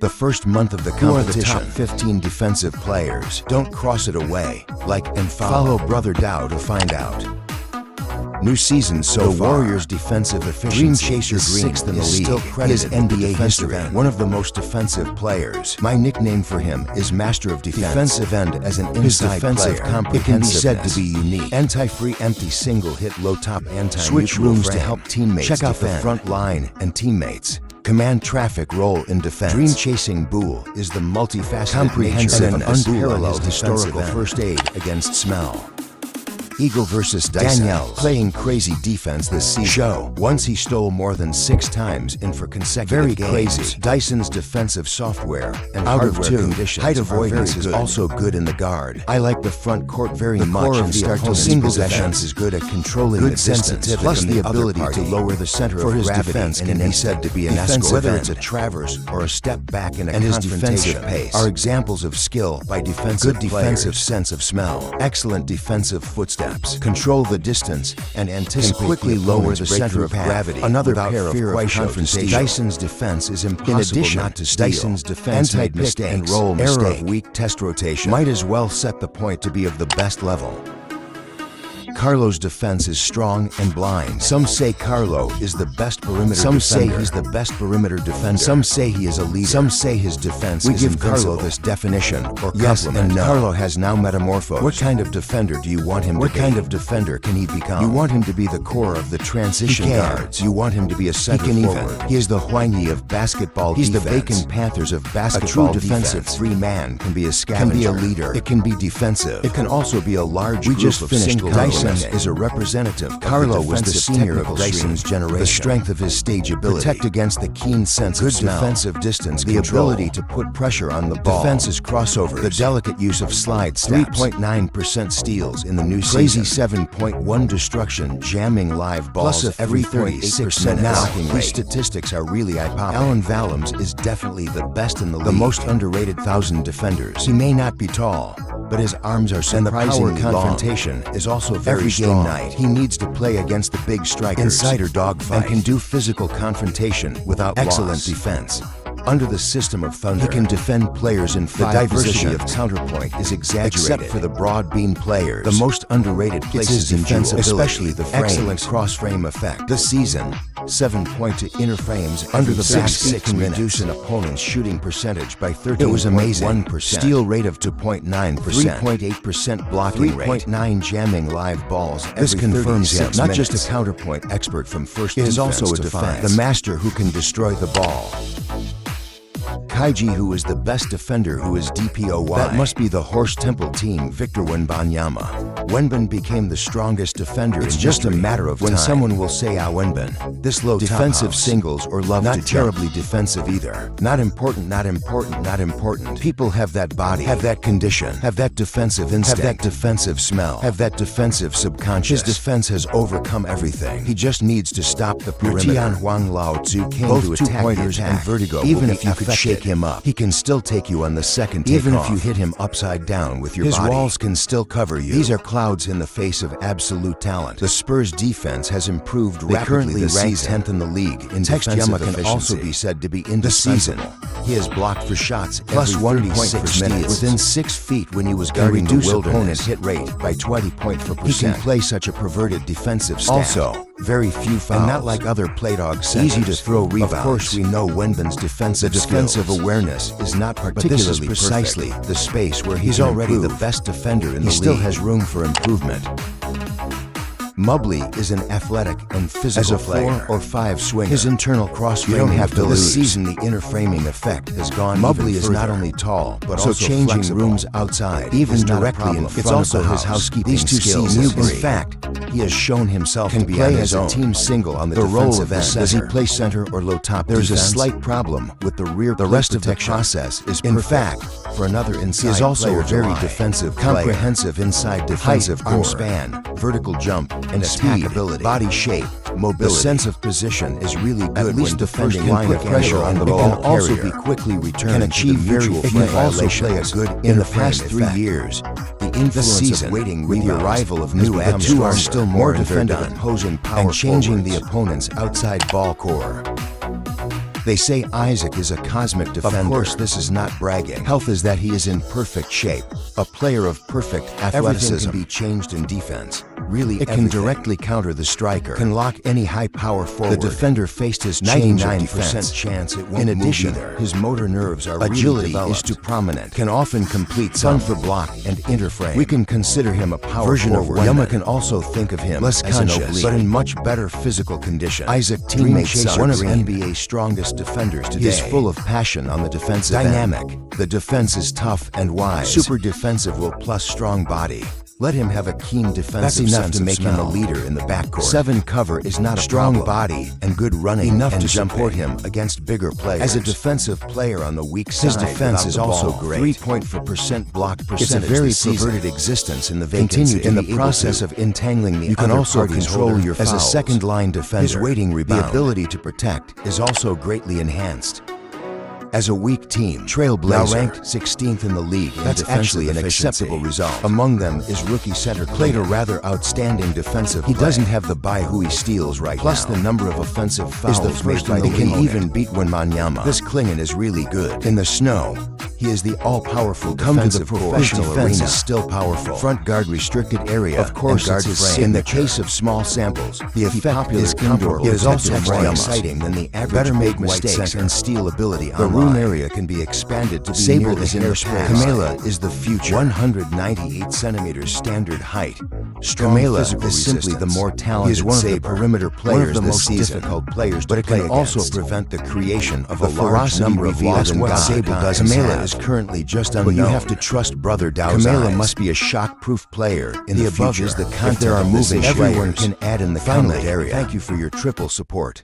The first month of the competition. Who are the top 15 defensive players? Don't cross it away. Like and follow Brother Dow to find out. New season so far. Warriors' defensive efficiency. Dream Chaser Green 6th in the league. Still credited his NBA history. One of the most defensive players. My nickname for him is Master of Defense. Defensive end as an inside defensive player. It can be said to be unique. Anti-free, empty, single hit, low top, switch rooms to help teammates. Check out the front line and teammates. Command traffic role in defense. Dream Chasing Bull is the multifaceted, comprehensive, and unparalleled historical first aid against smell. Eagle versus Dyson. Danielle playing crazy defense this season. Show. Once he stole more than 6 times in for consecutive games. Crazy. Dyson's defensive software and hardware conditions. Height avoidance is also good in the guard. I like the front court very much. Core of the opponent's single defense is good at controlling the distance, plus the ability to lower the center of gravity and can be said to be an escort. Whether it's a traverse or a step back in a confrontation. His defensive pace are examples of skill by defensive players. Good defensive sense of smell. Excellent defensive footsteps. Control the distance and anticipate and quickly lower the center of gravity. Another pair of confrontation. Dyson's defense is impossible not to steal. Dyson's defense anti-mistake and roll mistake. Error of weak test rotation. Might as well set the point to be of the best level. Carlo's defense is strong and blind. Some say Carlo is the best perimeter defender. Some say he's the best perimeter defender. Some say he is a leader. Some say his defense is invincible. We give Carlo this definition or yes and no. Carlo has now metamorphosed. What kind of defender do you want him to be? What kind of defender can he become? You want him to be the core of the transition guards. You want him to be a center forward. He is the Hwang of basketball defense. He's the Bacon Panthers of basketball. A true defensive free man can be a scavenger. Can be a leader. It can be defensive. It can also be a large group of single. Dyson is a representative. Carlo was the senior of Dyson's generation. The strength of his stage ability. Protect against the keen sense of smell. Good defensive distance control. The ability to put pressure on the ball. Defense's crossovers. The delicate use of slide steps. 3.9% steals in the new season. Crazy 7.1 destruction. Jamming live balls. Plus every 36% blocking rate. These statistics are really eye-popping. Alan Valams is definitely the best in the league. The most underrated 1,000 defenders. He may not be tall, but his arms are surprisingly long. And the power confrontation is also very strong. Night, he needs to play against the big strikers, insider dogfight, and can do physical confrontation without excellent defense. Under the system of Thunder, he can defend players in 5 positions. The diversity of counterpoint is exaggerated. Except for the broad beam players. The most underrated places in defense, especially the frame. Excellent cross-frame effect. This season, 7-point to inner frames under the back 6 can reduce an opponent's shooting percentage by 13.1%. It was amazing. Steal rate of 2.9%. 3.8% blocking rate. 3.9 jamming live balls. This confirms him not just a counterpoint expert from first defense. It is also a defense. The master who can destroy the ball. Kaiji, who is the best defender, who is DPOY. That must be the Horse Temple team. Victor Wembanyama. Wenban became the strongest defender. It's just a matter of when someone will say Wenban. This low defensive singles or love not terribly defensive either. Not important, not important, not important. People have that body, have that condition, have that defensive instinct, have that defensive smell, have that defensive subconscious. His defense has overcome everything. He just needs to stop the perimeter. Tian Huang Lao Tzu came both to attack two-pointers and vertigo. Even if you could shake him up, he can still take you on the second takeoff. Even if you hit him upside down with your body, his walls can still cover you. These are clouds in the face of absolute talent. The Spurs defense has improved rapidly this season. 10th in the league in defensive efficiency. Can also be said to be indispensable. He has blocked for shots plus 1.6 minutes within 6 feet when he was guarding the Wilderness. Hit rate by 20.4%. He can play such a perverted defensive stat. Also, very few fouls. And not like other playdog centers. Easy to throw rebounds. Of course, we know Wenban's defensive awareness is not particularly this is precisely perfect. The space where he's already the best defender in the league. He still has room for improvement. Mobley is an athletic and physical player. As a 4 or 5 swinger, his internal cross-frame ability. This season, the inner framing effect has gone. Mobley is not only tall, but also changing flexible. Rooms outside, even directly in front. It's also his housekeeping skills. In fact, he has shown himself to play as a team single on the defensive end. Does he play center or low top? There's a slight problem with the rear. The rest of the process is in fact. For another inside, he is also a very defensive, comprehensive inside defensive arm span, vertical jump, and attack ability, body shape, mobility. The sense of position is really good. At least defending line of pressure on the ball. Can also be quickly returned. Can achieve very few violations. In the past 3 years, the influence of waiting with the arrival of new the two are still more defensive, opposing power and changing the opponent's outside ball core. They say Isaac is a cosmic defender. Of course, this is not bragging. Health is that he is in perfect shape. A player of perfect athleticism. Everything can be changed in defense. Really, it can directly counter the striker. Can lock any high power forward. The defender faced his 99% chance it won't. In addition, his motor nerves are agility really is too prominent. Can often complete fun for block and interframe. We can consider him a power version forward. Of Yama can also think of him less as conscious, but in much better physical condition. Isaac teammates one of NBA's strongest defenders today. He is full of passion on the defensive dynamic. The defense is tough and wise. Super defensive will plus strong body. Let him have a keen defensive sense. That's enough to make him a leader in the backcourt. 7 cover is not a strong body and good running enough to support him against bigger players. As a defensive player on the weak side, his defense is also great. 3.4% block percentage. It's a very perverted existence in the vacancy. Continue in the process of entangling the. You can also control your fouls. As a second-line defender, his waiting rebound, the ability to protect, is also greatly enhanced. As a weak team, Trailblazer, now ranked 16th in the league. That's actually an acceptable result. Among them is rookie center played a rather outstanding defensive play. He doesn't have the by who he steals right now. Plus the number of offensive fouls is the first in the league. He can even beat Wembanyama. This Klingon is really good. In the snow, he is the all-powerful defensive core. His defense is still powerful. Front guard restricted area, of course, guard frame. In the case of small samples, the effect is indoor. It is also more exciting than the average. Better make mistakes and steal ability online. Room area can be expanded to be Sable is in the past. Kamela is the future. 198 centimeters standard height. Kamela is simply the more talented. He is one of the perimeter players, one of the most difficult players to play against. But it can also prevent the creation of a large number of flaws in what Sable does. Kamela is currently just unknown. But you have to trust Brother Dow's Kamela must be a shock-proof player in the above future. Is the content. If there are moving everyone can add in the comment area. Thank you for your triple support.